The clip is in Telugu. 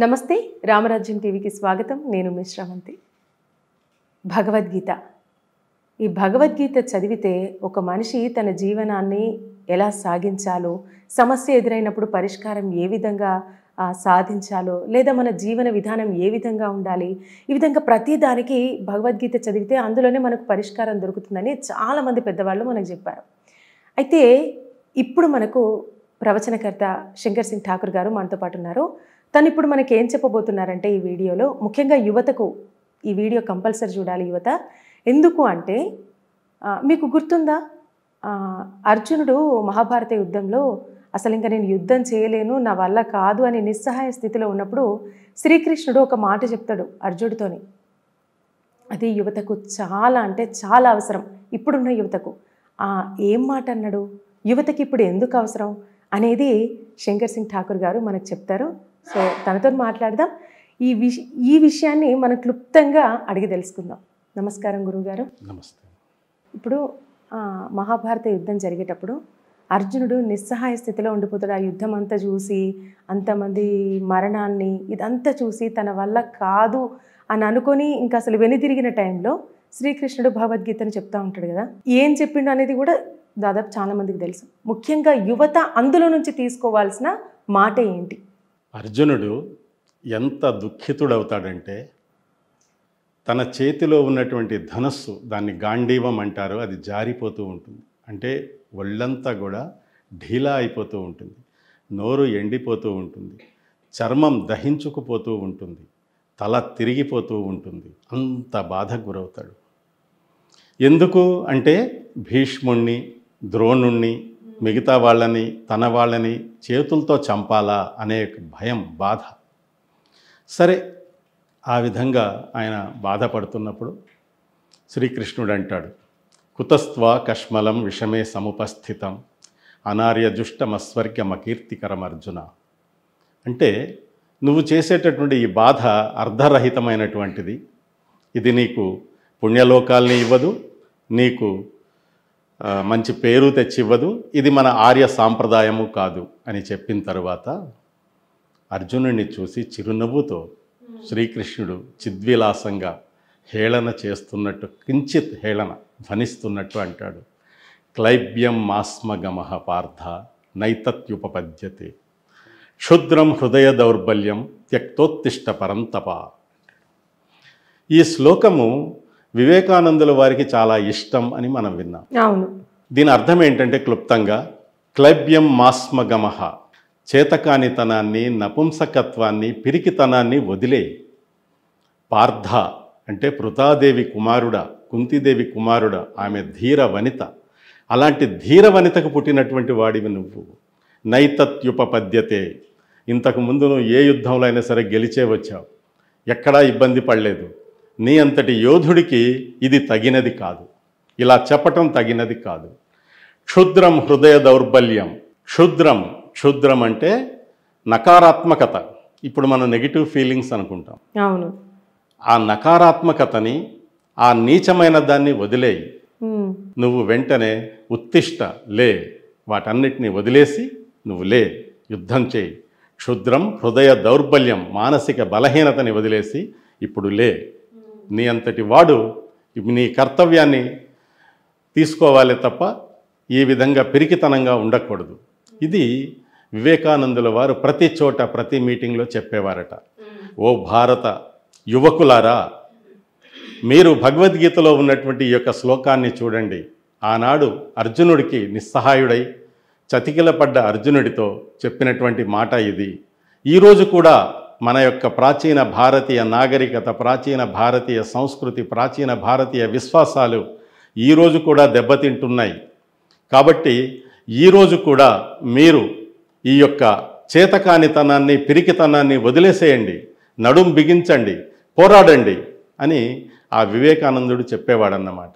నమస్తే, రామరాజ్యం టీవీకి స్వాగతం. నేను మిశ్రావంతి. భగవద్గీత. ఈ భగవద్గీత చదివితే ఒక మనిషి తన జీవనాన్ని ఎలా సాగించాలో, సమస్య ఎదురైనప్పుడు పరిష్కారం ఏ విధంగా సాధించాలో, లేదా మన జీవన విధానం ఏ విధంగా ఉండాలి, ఈ విధంగా ప్రతిదానికి భగవద్గీత చదివితే అందులోనే మనకు పరిష్కారం దొరుకుతుందని చాలామంది పెద్దవాళ్ళు మనకు చెప్పారు. అయితే ఇప్పుడు మనకు ప్రవచనకర్త శంకర్ సింగ్ ఠాకూర్ గారు మనతో పాటు ఉన్నారు. తను ఇప్పుడు మనకి ఏం చెప్పబోతున్నారంటే ఈ వీడియోలో, ముఖ్యంగా యువతకు ఈ వీడియో కంపల్సరీ చూడాలి యువత. ఎందుకు అంటే మీకు గుర్తుందా, అర్జునుడు మహాభారత యుద్ధంలో అసలు ఇంకా నేను యుద్ధం చేయలేను, నా వల్ల కాదు అని నిస్సహాయ స్థితిలో ఉన్నప్పుడు శ్రీకృష్ణుడు ఒక మాట చెప్తాడు అర్జునుడితోని. అది యువతకు చాలా అంటే చాలా అవసరం. ఇప్పుడున్న యువతకు ఏం మాట అన్నాడు, యువతకి ఇప్పుడు ఎందుకు అవసరం అనేది శంకర్ సింగ్ ఠాకూర్ గారు మనకు చెప్తారు. సో తనతో మాట్లాడదాం. ఈ విషయాన్ని మనం క్లుప్తంగా అడిగి తెలుసుకుందాం. నమస్కారం గురువుగారు. నమస్తే. ఇప్పుడు మహాభారత యుద్ధం జరిగేటప్పుడు అర్జునుడు నిస్సహాయ స్థితిలో ఉండిపోతాడు. ఆ యుద్ధం అంతా చూసి, అంతమంది మరణాన్ని ఇదంతా చూసి తన వల్ల కాదు అని అనుకొని ఇంకా అసలు వెనుదిరిగిన టైంలో శ్రీకృష్ణుడు భగవద్గీతను చెప్తూ ఉంటాడు కదా. ఏం చెప్పిండు అనేది కూడా దాదాపు చాలామందికి తెలుసు. ముఖ్యంగా యువత అందులో నుంచి తీసుకోవాల్సిన మాట ఏంటి? అర్జునుడు ఎంత దుఃఖితుడవుతాడంటే, తన చేతిలో ఉన్నటువంటి ధనస్సు, దాన్ని గాంధీవం అంటారు, అది జారిపోతూ ఉంటుంది. అంటే ఒళ్ళంతా కూడా ఢీలా అయిపోతూ ఉంటుంది, నోరు ఎండిపోతూ ఉంటుంది, చర్మం దహించుకుపోతూ ఉంటుంది, తల తిరిగిపోతూ ఉంటుంది. అంత బాధకు గురవుతాడు. ఎందుకు అంటే భీష్ముణ్ణి, ద్రోణుణ్ణి, మిగతా వాళ్ళని, తన వాళ్ళని చేతులతో చంపాలా అనే భయం, బాధ. సరే, ఆ విధంగా ఆయన బాధపడుతున్నప్పుడు శ్రీకృష్ణుడు అంటాడు, కుతస్త్వా కష్మలం విషమే సముపస్థితం అనార్యజుష్టమస్వర్గ్యమకీర్తికరం అర్జున. అంటే నువ్వు చేసేటటువంటి ఈ బాధ అర్ధరహితమైనటువంటిది. ఇది నీకు పుణ్యలోకాల్ని ఇవ్వదు, నీకు మంచి పేరు తెచ్చివ్వదు, ఇది మన ఆర్య సాంప్రదాయము కాదు అని చెప్పిన తరువాత అర్జునుడిని చూసి చిరునవ్వుతో శ్రీకృష్ణుడు చిద్విలాసంగా హేళన చేస్తున్నట్టు, కించిత్ హేళన ధ్వనిస్తున్నట్టు అంటాడు, క్లైబ్యం మాస్మగమః పార్థ నైతత్యుపపద్యతే క్షుద్రం హృదయ దౌర్బల్యం త్యక్తోత్తిష్ట పరంతప. ఈ శ్లోకము వివేకానందుల వారికి చాలా ఇష్టం అని మనం విన్నాం. అవును. దీని అర్థం ఏంటంటే క్లుప్తంగా, క్లైబ్యం మాస్మగమః, చేతకానితనాన్ని, నపుంసకత్వాన్ని, పిరికితనాన్ని వదిలేయి. పార్థ అంటే పృథాదేవి కుమారుడ, కుంతిదేవి కుమారుడ, ఆమె ధీర వనిత. అలాంటి ధీర వనితకు పుట్టినటువంటి వాడివి నువ్వు. నైతత్యుపపద్యతే, ఇంతకుముందు నువ్వు ఏ యుద్ధంలో అయినా సరే గెలిచే వచ్చావు, ఎక్కడా ఇబ్బంది పడలేదు. నీ అంతటి యోధుడికి ఇది తగినది కాదు, ఇలా చెప్పటం తగినది కాదు. క్షుద్రం హృదయ దౌర్బల్యం. క్షుద్రం అంటే నకారాత్మకత. ఇప్పుడు మనం నెగిటివ్ ఫీలింగ్స్ అనుకుంటాం. అవును. ఆ నకారాత్మకతని, ఆ నీచమైన దాన్ని వదిలేయి. నువ్వు వెంటనే ఉత్తిష్ట, లే, వాటన్నిటిని వదిలేసి నువ్వు లే, యుద్ధం చేయి. క్షుద్రం హృదయ దౌర్బల్యం, మానసిక బలహీనతని వదిలేసి ఇప్పుడు లే. నీ అంతటి వాడు నీ కర్తవ్యాన్ని తీసుకోవాలి తప్ప ఈ విధంగా పిరికితనంగా ఉండకూడదు. ఇది వివేకానందుల వారు ప్రతి చోట, ప్రతి మీటింగ్లో చెప్పేవారట. ఓ భారత యువకులారా, మీరు భగవద్గీతలో ఉన్నటువంటి ఈ యొక్క శ్లోకాన్ని చూడండి. ఆనాడు అర్జునుడికి నిస్సహాయుడై చతికిలపడ్డ అర్జునుడితో చెప్పినటువంటి మాట ఇది. ఈరోజు కూడా మన యొక్క ప్రాచీన భారతీయ నాగరికత, ప్రాచీన భారతీయ సంస్కృతి, ప్రాచీన భారతీయ విశ్వాసాలు ఈరోజు కూడా దెబ్బతింటున్నాయి. కాబట్టి ఈరోజు కూడా మీరు ఈ యొక్క చేతకానితనాన్ని, పిరికితనాన్ని వదిలేసేయండి, నడుం బిగించండి, పోరాడండి అని ఆ వివేకానందుడు చెప్పేవాడన్నమాట.